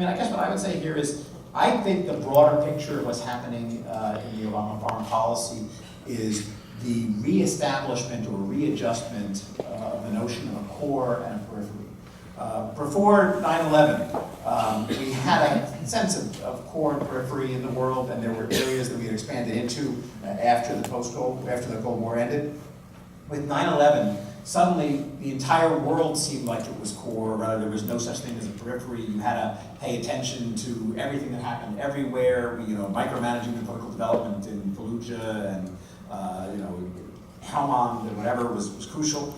I mean, I guess what I would say here is, I think the broader picture of what's happening in the Obama foreign policy is the reestablishment or readjustment of the notion of a core and a periphery. Before 9/11, we had a sense of core and periphery in the world, and there were areas that we had expanded into after the Cold War ended. With 9/11, suddenly the entire world seemed like it was core, rather there was no such thing as a periphery. You had to pay attention to everything that happened everywhere, micromanaging the political development in Fallujah and Helmand and whatever was crucial.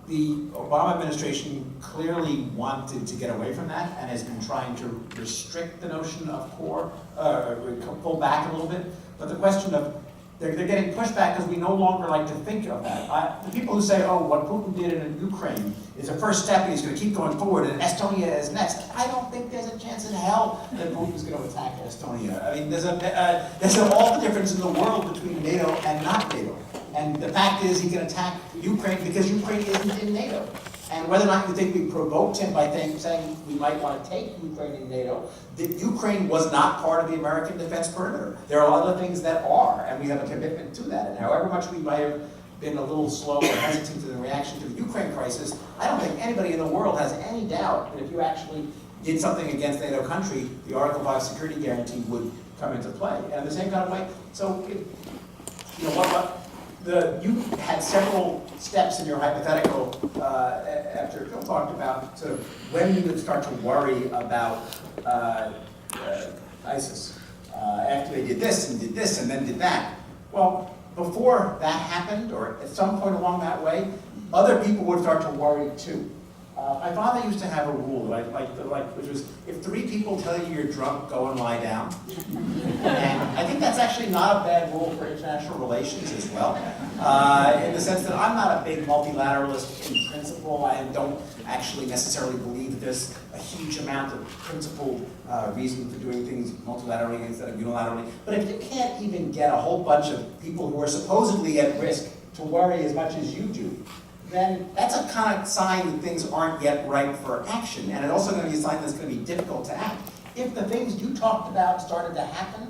The Obama administration clearly wanted to get away from that and has been trying to restrict the notion of core, pull back a little bit. But the question of they're getting pushed back because we no longer like to think of that. The people who say, oh, what Putin did in Ukraine is a first step and he's going to keep going forward and Estonia is next. I don't think there's a chance in hell that Putin's going to attack Estonia. I mean, there's all the difference in the world between NATO and not NATO. And the fact is he can attack Ukraine because Ukraine isn't in NATO. And whether or not you think we provoked him by saying we might want to take Ukraine in NATO, Ukraine was not part of the American defense perimeter. There are other things that are, and we have a commitment to that. And however much we might have been a little slow or hesitant in the reaction to the Ukraine crisis, I don't think anybody in the world has any doubt that if you actually did something against NATO country, the Article 5 security guarantee would come into play. And the same kind of way, so, you had several steps in your hypothetical after Phil talked about sort of when you would start to worry about ISIS after they did this and then did that. Well, before that happened, or at some point along that way, other people would start to worry too. My father used to have a rule that I liked, which was, if 3 people tell you you're drunk, go and lie down. And I think that's actually not a bad rule for international relations as well, in the sense that I'm not a big multilateralist in principle. I don't actually necessarily believe that there's a huge amount of principled reason for doing things multilaterally instead of unilaterally. But if you can't even get a whole bunch of people who are supposedly at risk to worry as much as you do, then that's a kind of sign that things aren't yet ripe for action. And it's also going to be a sign that it's going to be difficult to act. If the things you talked about started to happen,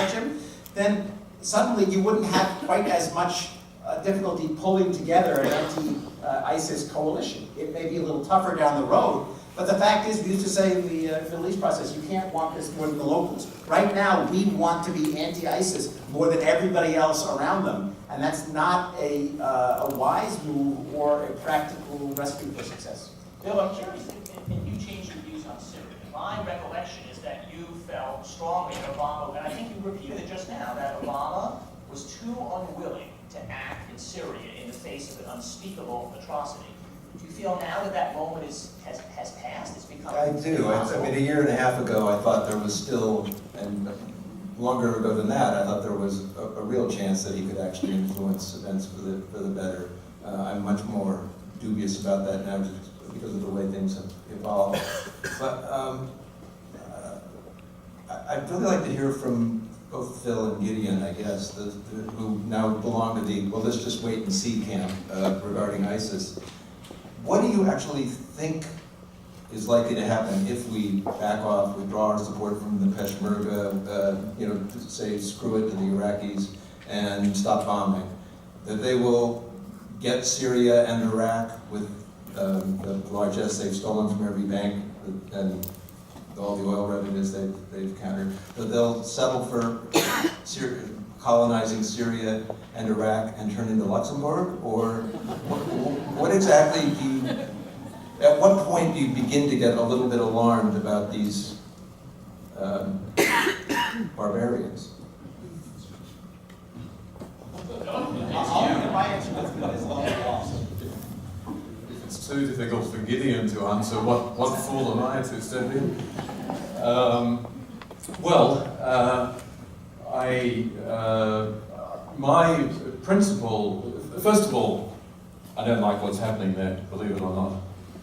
Jim, then suddenly you wouldn't have quite as much difficulty pulling together an anti-ISIS coalition. It may be a little tougher down the road, but the fact is, we used to say in the Middle East process, you can't want this more than the locals. Right now, we want to be anti-ISIS more than everybody else around them, and that's not a wise move or a practical recipe for success. Bill, I'm curious if you changed your views on Syria. My recollection is that you felt strongly that Obama, and I think you repeated it just now, that Obama was too unwilling to act in Syria in the face of an unspeakable atrocity. Do you feel now that that moment has passed? It's become I do. I mean, a year and a half ago, I thought there was still, and longer ago than that, I thought there was a real chance that he could actually influence events for the better. I'm much more dubious about that now just because of the way things have evolved. But I'd really like to hear from both Phil and Gideon, I guess, who now belong to the, well, let's just wait and see camp regarding ISIS. What do you actually think is likely to happen if we back off, withdraw our support from the Peshmerga, say screw it to the Iraqis and stop bombing? That they will get Syria and Iraq with the largesse they've stolen from every bank and all the oil revenues they've countered, that they'll settle for colonizing Syria and Iraq and turn into Luxembourg? Or what exactly do you, at what point do you begin to get a little bit alarmed about these barbarians? If it's too difficult for Gideon to answer, what fool am I to step in? My principle, first of all, I don't like what's happening there, believe it or not.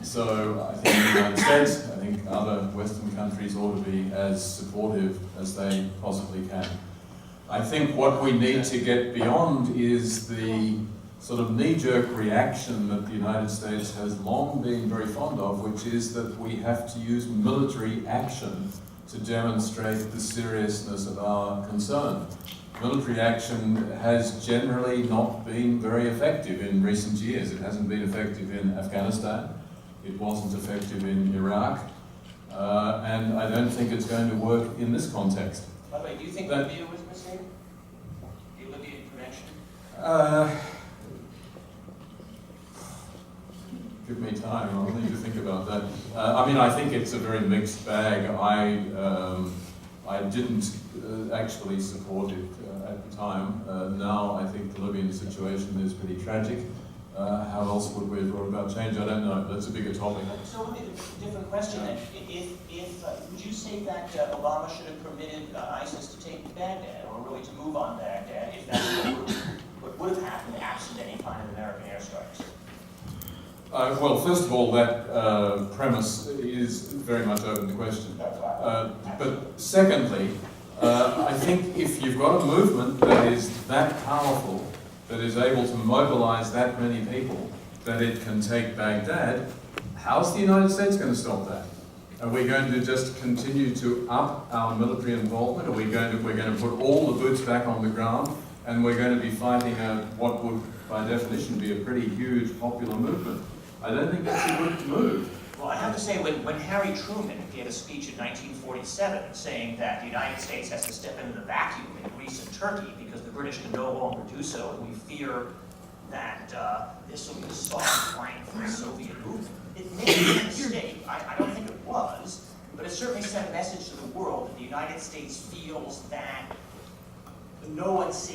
So I think the United States, I think other Western countries ought to be as supportive as they possibly can. I think what we need to get beyond is the sort of knee-jerk reaction that the United States has long been very fond of, which is that we have to use military action to demonstrate the seriousness of our concern. Military action has generally not been very effective in recent years. It hasn't been effective in Afghanistan. It wasn't effective in Iraq. And I don't think it's going to work in this context. By the way, do you think Libya was a mistake? The Libyan intervention? Give me time, I'll need to think about that. I mean, I think it's a very mixed bag. I didn't actually support it at the time. Now I think the Libyan situation is pretty tragic. How else would we have brought about change? I don't know. That's a bigger topic. So let me a different question then. Would you say that Obama should have permitted ISIS to take Baghdad, or really to move on Baghdad, if that's what would have happened absent any kind of American airstrikes? Well, first of all, that premise is very much open to question. But secondly, I think if you've got a movement that is that powerful, that is able to mobilize that many people, that it can take Baghdad, how's the United States going to stop that? Are we going to just continue to up our military involvement? We're going to put all the boots back on the ground, and we're going to be fighting what would, by definition, be a pretty huge popular movement? I don't think that's a good move. Well, I have to say, when Harry Truman gave a speech in 1947 saying that the United States has to step into the vacuum in Greece and Turkey because the British can no longer do so, and we fear that this will be a soft flank for the Soviet movement, it may be a mistake. I don't think it was, but it certainly sent a message to the world that the United States feels that no one is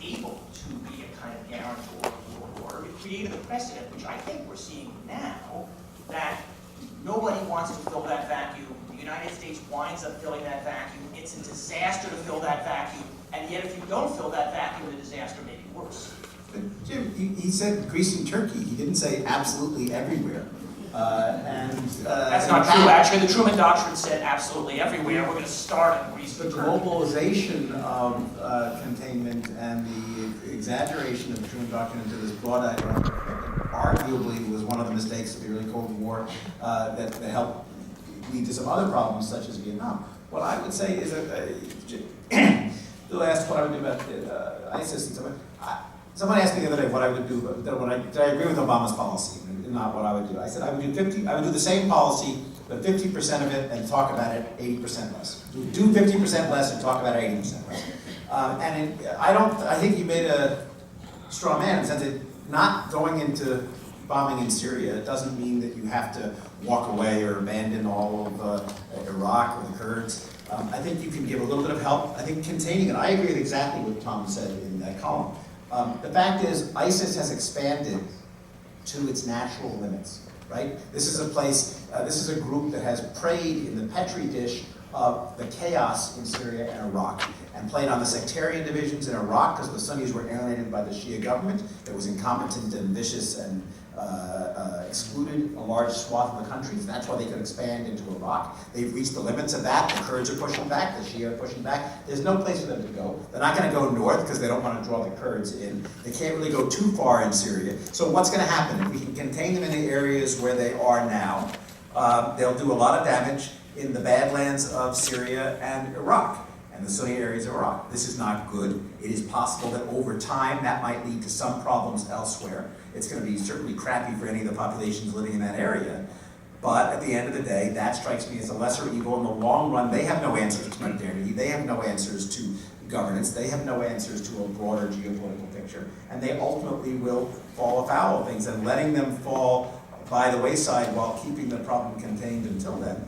able to be a kind of guarantor of world order. It created a precedent, which I think we're seeing now, that nobody wants to fill that vacuum. The United States winds up filling that vacuum. It's a disaster to fill that vacuum, and yet if you don't fill that vacuum, the disaster may be worse. But Jim, he said Greece and Turkey. He didn't say absolutely everywhere. That's not true. Actually, the Truman Doctrine said absolutely everywhere. We're going to start in Greece The and Turkey. globalization of containment and the exaggeration of the Truman Doctrine into this broad economic effect arguably was one of the mistakes of the early Cold War that helped lead to some other problems such as Vietnam. What I would say is that Bill asked what I would do about ISIS and so on. Someone asked me the other day what I would do, did I agree with Obama's policy, and not what I would do. I said I would do the same policy, but 50% of it, and talk about it 80% less. Do 50% less and talk about it 80% less. I think you made a straw man in the sense that not going into bombing in Syria doesn't mean that you have to walk away or abandon all of Iraq or the Kurds. I think you can give a little bit of help. I think containing it, I agree with exactly what Tom said in that column. The fact is, ISIS has expanded to its natural limits, right? This is a place, this is a group that has preyed in the petri dish of the chaos in Syria and Iraq, and played on the sectarian divisions in Iraq because the Sunnis were alienated by the Shia government that was incompetent and vicious and excluded a large swath of the country. So that's why they could expand into Iraq. They've reached the limits of that. The Kurds are pushing back. The Shia are pushing back. There's no place for them to go. They're not going to go north because they don't want to draw the Kurds in. They can't really go too far in Syria. So what's going to happen? If we can contain them in the areas where they are now, they'll do a lot of damage in the Badlands of Syria and Iraq, and the Sunni areas of Iraq. This is not good. It is possible that over time that might lead to some problems elsewhere. It's going to be certainly crappy for any of the populations living in that area. But at the end of the day, that strikes me as a lesser evil. In the long run, they have no answers to modernity. They have no answers to governance. They have no answers to a broader geopolitical picture. And they ultimately will fall afoul of things. And letting them fall by the wayside while keeping the problem contained until then.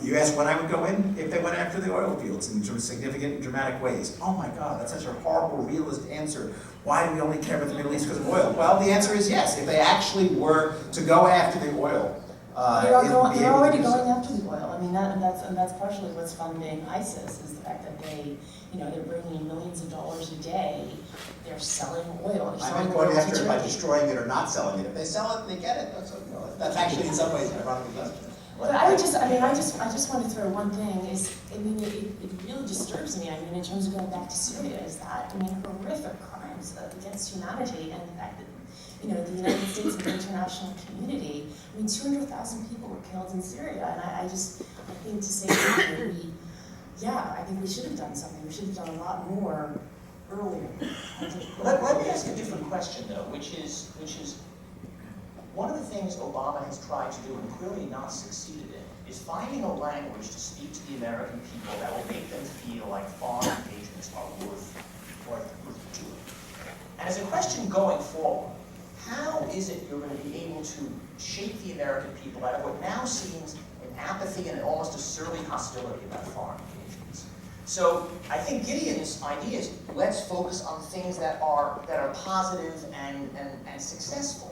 You asked when I would go in? If they went after the oil fields in significant and dramatic ways. Oh my God, that's such a horrible realist answer. Why do we only care about the Middle East because of oil? Well, the answer is yes. If they actually were to go after the oil, they're already going after the oil. I mean, that's partially what's funding ISIS is the fact that they're bringing in millions of dollars a day. They're selling oil. I'm not going after it by destroying it or not selling it. If they sell it and they get it, that's actually in some ways an ironic investment. But I just want to throw one thing is, I mean, it really disturbs me, I mean, in terms of going back to Syria, is that, I mean, horrific crimes against humanity, and the fact that, you know, the United States and the international community, I mean, 200,000 people were killed in Syria, and I think to say that I think we should have done something, we should have done a lot more earlier. Let me ask a different question, though, which is one of the things Obama has tried to do and clearly not succeeded in is finding a language to speak to the American people that will make them feel like foreign engagements are worth doing. And as a question going forward, how is it you're going to be able to shape the American people out of what now seems an apathy and almost a surly hostility about foreign engagements? So I think Gideon's idea is let's focus on things that are positive and successful.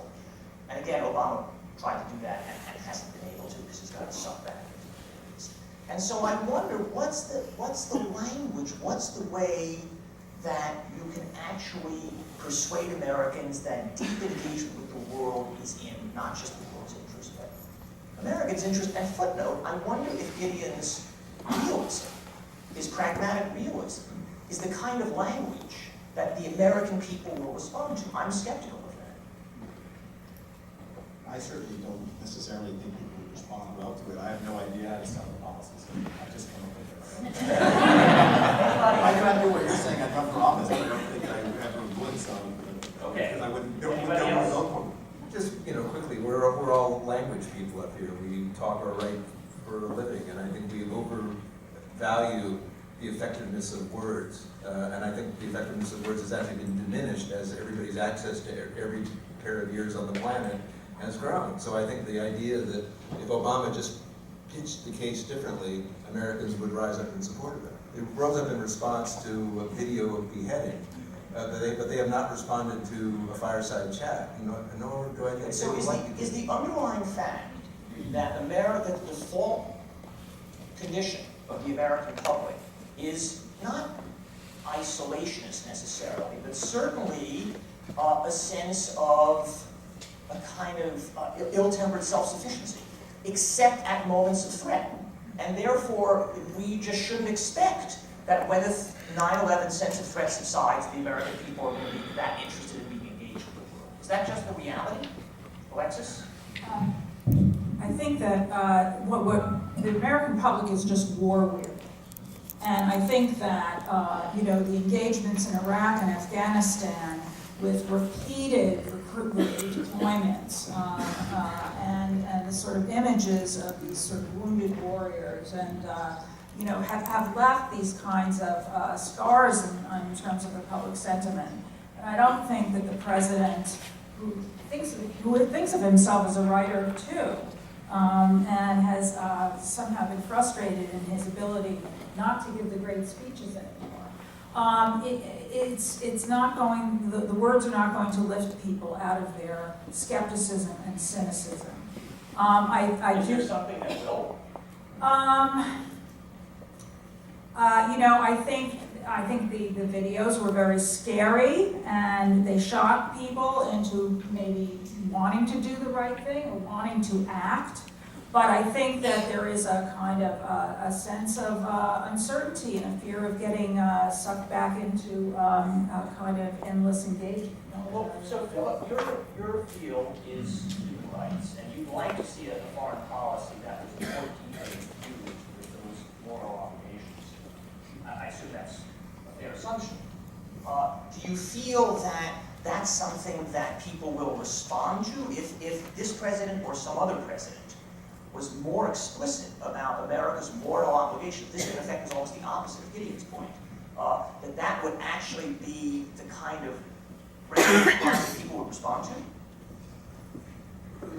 And again, Obama tried to do that and hasn't been able to because he's got to suck back into things. And so I wonder, what's the language, what's the way that you can actually persuade Americans that deep engagement with the world is in not just the world's interest, but Americans' interest. And footnote, I wonder if Gideon's realism, his pragmatic realism, is the kind of language that the American people will respond to. I'm skeptical of that. I certainly don't necessarily think people would respond well to it. I have no idea how to sell the policies. I just came up with it. I don't know what you're saying. I'd run for office, but I don't think I ever would, so. Okay. Because I wouldn't Anybody else? vote for them. Just, quickly, we're all language people up here. We talk or write for a living, and I think we overvalue the effectiveness of words. And I think the effectiveness of words has actually been diminished as everybody's access to every pair of ears on the planet has grown. So I think the idea that if Obama just pitched the case differently, Americans would rise up in support of it. It rose up in response to a video of beheading, but they have not responded to a fireside chat. Nor do I think So they would like to. is the underlying fact that America, the default condition of the American public is not isolationist necessarily, but certainly a sense of a kind of ill-tempered self-sufficiency, except at moments of threat. And therefore, we just shouldn't expect that when the 9/11 sense of threat subsides, the American people are going to be that interested in being engaged with the world. Is that just the reality? Alexis? I think that what the American public is just war weary. And I think that, the engagements in Iraq and Afghanistan with repeated recruitment deployments and the sort of images of these sort of wounded warriors and, have left these kinds of scars in terms of the public sentiment. And I don't think that the president, who thinks of himself as a writer too, and has somehow been frustrated in his ability not to give the great speeches anymore. It's not going, the words are not going to lift people out of their skepticism and cynicism. Is there something that will? I think the videos were very scary, and they shocked people into maybe wanting to do the right thing or wanting to act. But I think that there is a kind of a sense of uncertainty and a fear of getting sucked back into a kind of endless engagement. Well, so Philip, your field is human rights, and you'd like to see a foreign policy that was more deeply infused with those moral obligations. I assume that's a fair assumption. Do you feel that that's something that people will respond to if this president or some other president was more explicit about America's moral obligations? This, in effect, is almost the opposite of Gideon's point. That would actually be the kind of that people would respond to?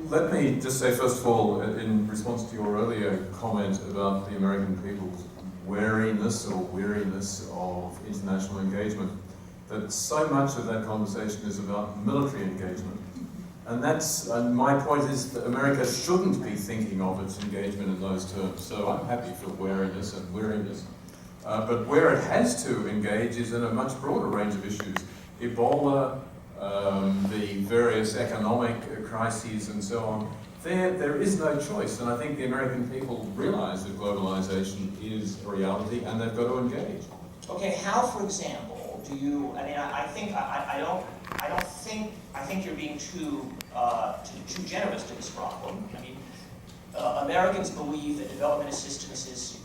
Let me just say, first of all, in response to your earlier comment about the American people's wariness or weariness of international engagement, that so much of that conversation is about military engagement. And my point is that America shouldn't be thinking of its engagement in those terms. So I'm happy for wariness and weariness. But where it has to engage is in a much broader range of issues. Ebola, the various economic crises and so on. there is no choice, and I think the American people realize that globalization is a reality, and they've got to engage. Okay, how, for example, do you, I mean, I think you're being too generous to this problem. I mean, Americans believe that development assistance is